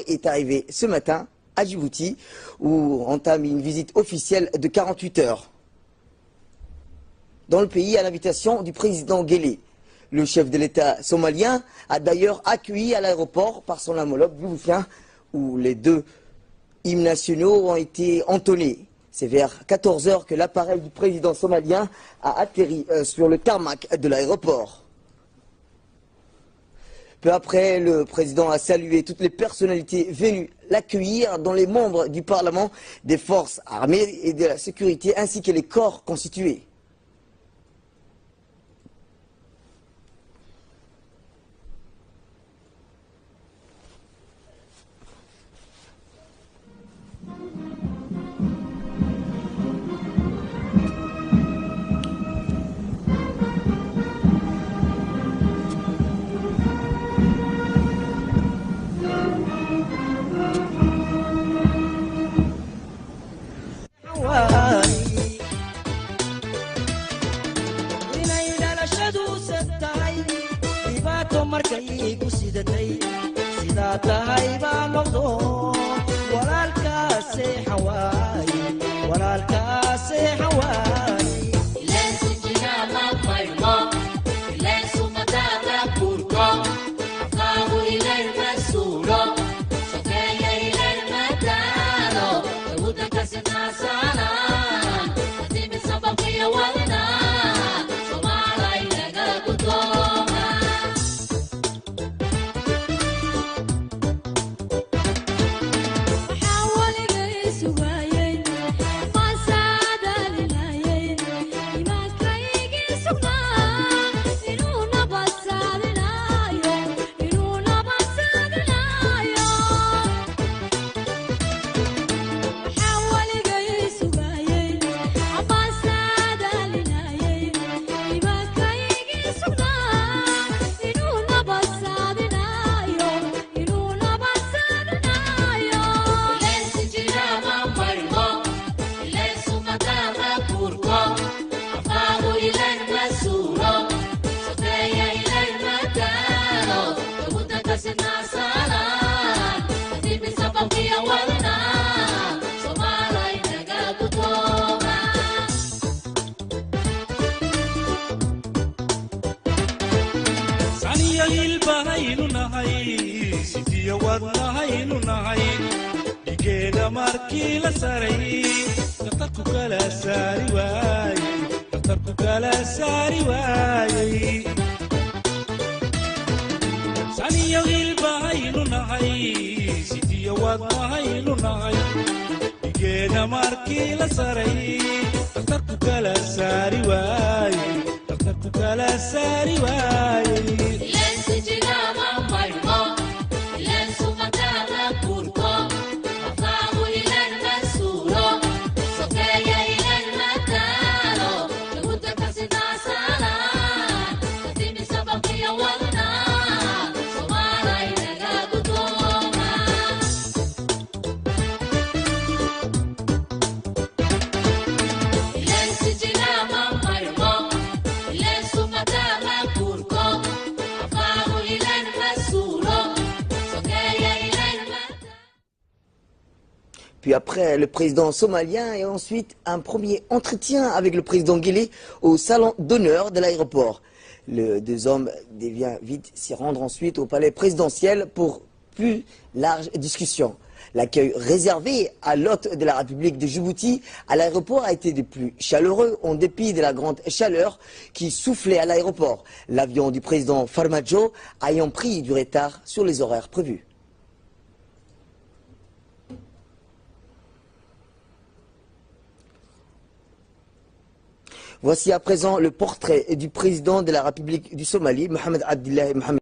est arrivé ce matin à Djibouti, où entame une visite officielle de 48 heures dans le pays à l'invitation du président Guelleh. Le chef de l'État somalien a d'ailleurs accueilli à l'aéroport par son homologue djiboutien, où les deux hymnes nationaux ont été entonnés. C'est vers 14 heures que l'appareil du président somalien a atterri sur le tarmac de l'aéroport. Peu après, le président a salué toutes les personnalités venues l'accueillir, dont les membres du Parlement, des forces armées et de la sécurité, ainsi que les corps constitués. Puis après, le président somalien et ensuite un premier entretien avec le président Guelleh au salon d'honneur de l'aéroport. Les deux hommes deviennent vite s'y rendre ensuite au palais présidentiel pour plus large discussion. L'accueil réservé à l'hôte de la République de Djibouti à l'aéroport a été des plus chaleureux en dépit de la grande chaleur qui soufflait à l'aéroport. L'avion du président Farmajo ayant pris du retard sur les horaires prévus. Voici à présent le portrait du président de la République du Somalie, Mohamed Abdullahi Mohamed.